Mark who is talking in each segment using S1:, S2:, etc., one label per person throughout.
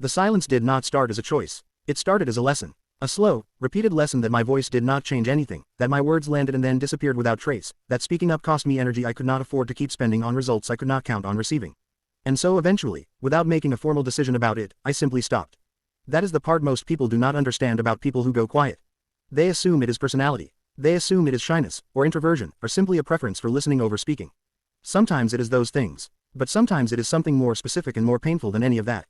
S1: The silence did not start as a choice. It started as a lesson. A slow, repeated lesson that my voice did not change anything, that my words landed and then disappeared without trace, that speaking up cost me energy I could not afford to keep spending on results I could not count on receiving. And so eventually, without making a formal decision about it, I simply stopped. That is the part most people do not understand about people who go quiet. They assume it is personality. They assume it is shyness, or introversion, or simply a preference for listening over speaking. Sometimes it is those things. But sometimes it is something more specific and more painful than any of that.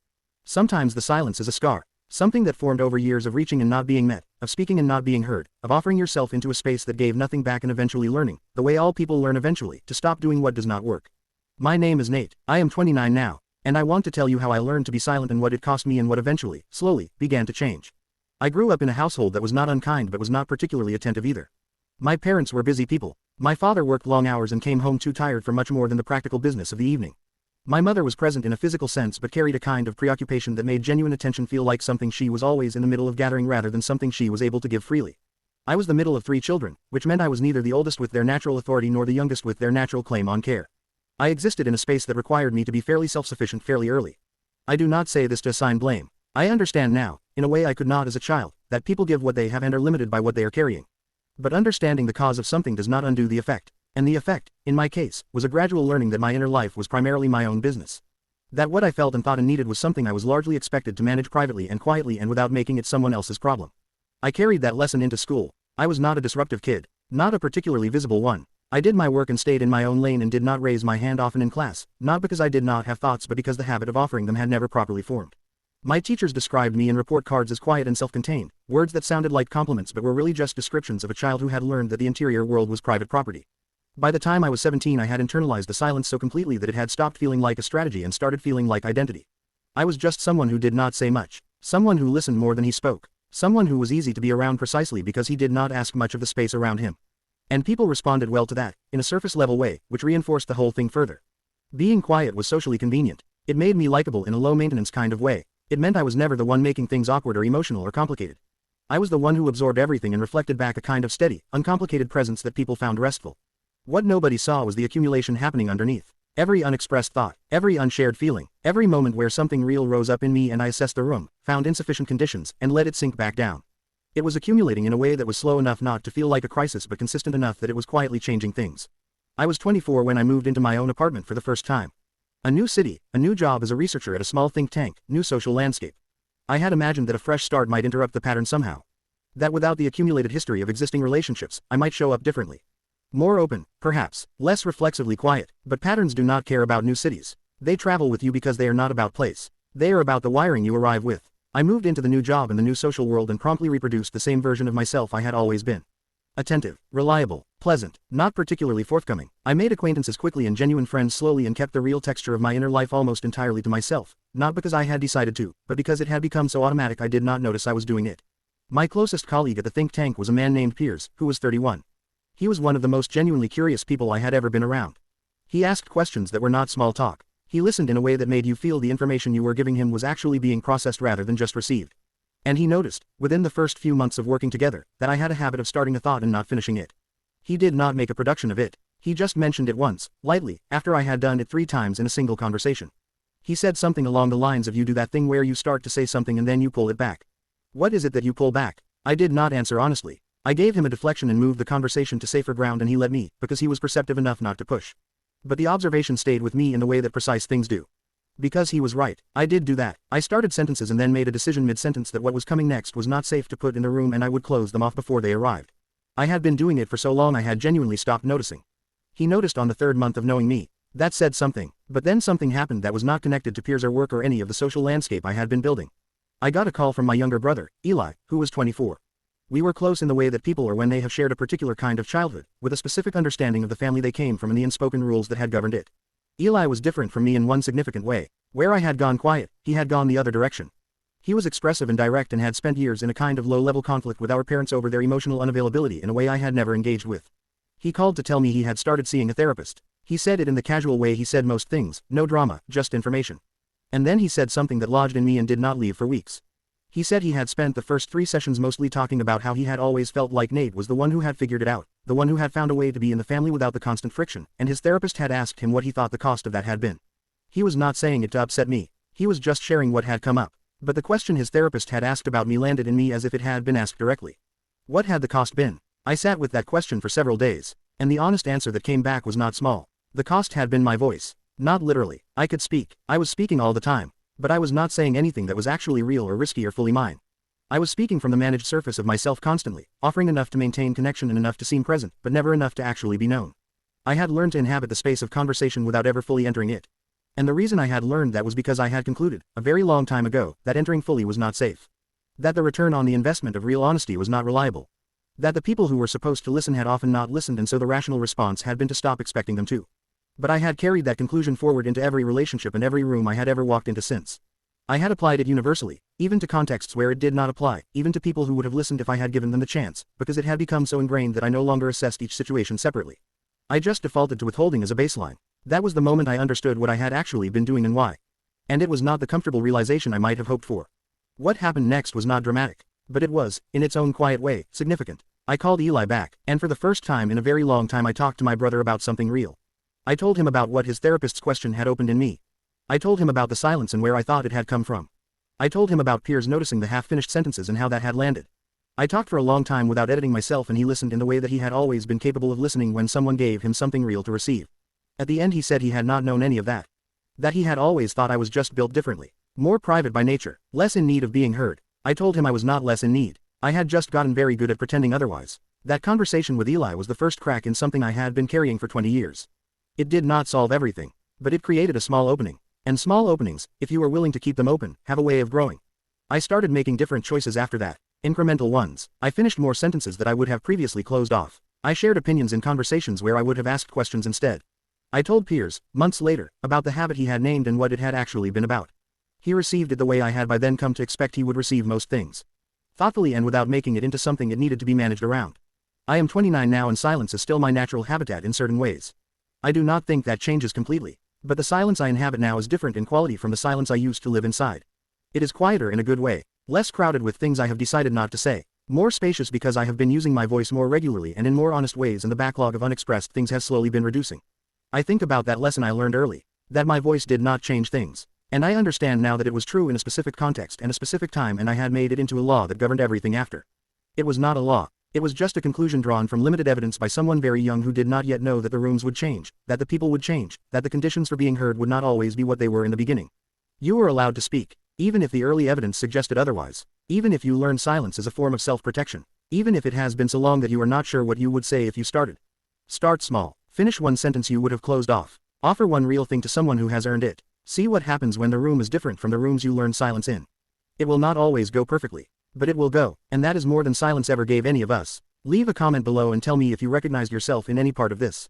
S1: Sometimes the silence is a scar. Something that formed over years of reaching and not being met, of speaking and not being heard, of offering yourself into a space that gave nothing back and eventually learning, the way all people learn eventually, to stop doing what does not work. My name is Nate. I am 29 now, and I want to tell you how I learned to be silent and what it cost me and what eventually, slowly, began to change. I grew up in a household that was not unkind but was not particularly attentive either. My parents were busy people. My father worked long hours and came home too tired for much more than the practical business of the evening. My mother was present in a physical sense but carried a kind of preoccupation that made genuine attention feel like something she was always in the middle of gathering rather than something she was able to give freely. I was the middle of 3 children, which meant I was neither the oldest with their natural authority nor the youngest with their natural claim on care. I existed in a space that required me to be fairly self-sufficient fairly early. I do not say this to assign blame. I understand now, in a way I could not as a child, that people give what they have and are limited by what they are carrying. But understanding the cause of something does not undo the effect. And the effect, in my case, was a gradual learning that my inner life was primarily my own business. That what I felt and thought and needed was something I was largely expected to manage privately and quietly and without making it someone else's problem. I carried that lesson into school. I was not a disruptive kid. Not a particularly visible one. I did my work and stayed in my own lane and did not raise my hand often in class, not because I did not have thoughts but because the habit of offering them had never properly formed. My teachers described me in report cards as quiet and self-contained, words that sounded like compliments but were really just descriptions of a child who had learned that the interior world was private property. By the time I was 17 I had internalized the silence so completely that it had stopped feeling like a strategy and started feeling like identity. I was just someone who did not say much. Someone who listened more than he spoke. Someone who was easy to be around precisely because he did not ask much of the space around him. And people responded well to that, in a surface-level way, which reinforced the whole thing further. Being quiet was socially convenient. It made me likable in a low-maintenance kind of way. It meant I was never the one making things awkward or emotional or complicated. I was the one who absorbed everything and reflected back a kind of steady, uncomplicated presence that people found restful. What nobody saw was the accumulation happening underneath. Every unexpressed thought, every unshared feeling, every moment where something real rose up in me and I assessed the room, found insufficient conditions, and let it sink back down. It was accumulating in a way that was slow enough not to feel like a crisis but consistent enough that it was quietly changing things. I was 24 when I moved into my own apartment for the first time. A new city, a new job as a researcher at a small think tank, new social landscape. I had imagined that a fresh start might interrupt the pattern somehow. That without the accumulated history of existing relationships, I might show up differently. More open, perhaps, less reflexively quiet, but patterns do not care about new cities. They travel with you because they are not about place. They are about the wiring you arrive with. I moved into the new job in the new social world and promptly reproduced the same version of myself I had always been. Attentive, reliable, pleasant, not particularly forthcoming. I made acquaintances quickly and genuine friends slowly and kept the real texture of my inner life almost entirely to myself, not because I had decided to, but because it had become so automatic I did not notice I was doing it. My closest colleague at the think tank was a man named Piers, who was 31. He was one of the most genuinely curious people I had ever been around. He asked questions that were not small talk. He listened in a way that made you feel the information you were giving him was actually being processed rather than just received. And he noticed, within the first few months of working together, that I had a habit of starting a thought and not finishing it. He did not make a production of it. He just mentioned it once, lightly, after I had done it 3 times in a single conversation. He said something along the lines of you do that thing where you start to say something and then you pull it back. What is it that you pull back? I did not answer honestly. I gave him a deflection and moved the conversation to safer ground and he let me, because he was perceptive enough not to push. But the observation stayed with me in the way that precise things do. Because he was right, I did do that. I started sentences and then made a decision mid-sentence that what was coming next was not safe to put in the room and I would close them off before they arrived. I had been doing it for so long I had genuinely stopped noticing. He noticed on the 3rd month of knowing me. That said something, but then something happened that was not connected to peers or work or any of the social landscape I had been building. I got a call from my younger brother, Eli, who was 24. We were close in the way that people are when they have shared a particular kind of childhood, with a specific understanding of the family they came from and the unspoken rules that had governed it. Eli was different from me in one significant way. Where I had gone quiet, he had gone the other direction. He was expressive and direct and had spent years in a kind of low-level conflict with our parents over their emotional unavailability in a way I had never engaged with. He called to tell me he had started seeing a therapist. He said it in the casual way he said most things, no drama, just information. And then he said something that lodged in me and did not leave for weeks. He said he had spent the first 3 sessions mostly talking about how he had always felt like Nate was the one who had figured it out, the one who had found a way to be in the family without the constant friction, and his therapist had asked him what he thought the cost of that had been. He was not saying it to upset me. He was just sharing what had come up. But the question his therapist had asked about me landed in me as if it had been asked directly. What had the cost been? I sat with that question for several days, and the honest answer that came back was not small. The cost had been my voice. Not literally. I could speak. I was speaking all the time. But I was not saying anything that was actually real or risky or fully mine. I was speaking from the managed surface of myself constantly, offering enough to maintain connection and enough to seem present, but never enough to actually be known. I had learned to inhabit the space of conversation without ever fully entering it. And the reason I had learned that was because I had concluded, a very long time ago, that entering fully was not safe. That the return on the investment of real honesty was not reliable. That the people who were supposed to listen had often not listened, and so the rational response had been to stop expecting them to. But I had carried that conclusion forward into every relationship and every room I had ever walked into since. I had applied it universally, even to contexts where it did not apply, even to people who would have listened if I had given them the chance, because it had become so ingrained that I no longer assessed each situation separately. I just defaulted to withholding as a baseline. That was the moment I understood what I had actually been doing and why. And it was not the comfortable realization I might have hoped for. What happened next was not dramatic, but it was, in its own quiet way, significant. I called Eli back, and for the first time in a very long time I talked to my brother about something real. I told him about what his therapist's question had opened in me. I told him about the silence and where I thought it had come from. I told him about Piers noticing the half-finished sentences and how that had landed. I talked for a long time without editing myself, and he listened in the way that he had always been capable of listening when someone gave him something real to receive. At the end he said he had not known any of that. That he had always thought I was just built differently. More private by nature, less in need of being heard. I told him I was not less in need. I had just gotten very good at pretending otherwise. That conversation with Eli was the first crack in something I had been carrying for 20 years. It did not solve everything, but it created a small opening. And small openings, if you are willing to keep them open, have a way of growing. I started making different choices after that. Incremental ones. I finished more sentences that I would have previously closed off. I shared opinions in conversations where I would have asked questions instead. I told Piers, months later, about the habit he had named and what it had actually been about. He received it the way I had by then come to expect he would receive most things. Thoughtfully and without making it into something it needed to be managed around. I am 29 now, and silence is still my natural habitat in certain ways. I do not think that changes completely. But the silence I inhabit now is different in quality from the silence I used to live inside. It is quieter in a good way, less crowded with things I have decided not to say, more spacious because I have been using my voice more regularly and in more honest ways, and the backlog of unexpressed things has slowly been reducing. I think about that lesson I learned early, that my voice did not change things. And I understand now that it was true in a specific context and a specific time, and I had made it into a law that governed everything after. It was not a law. It was just a conclusion drawn from limited evidence by someone very young who did not yet know that the rooms would change, that the people would change, that the conditions for being heard would not always be what they were in the beginning. You were allowed to speak, even if the early evidence suggested otherwise, even if you learned silence as a form of self-protection, even if it has been so long that you are not sure what you would say if you started. Start small. Finish one sentence you would have closed off. Offer one real thing to someone who has earned it. See what happens when the room is different from the rooms you learned silence in. It will not always go perfectly, but it will go, and that is more than silence ever gave any of us. Leave a comment below and tell me if you recognized yourself in any part of this.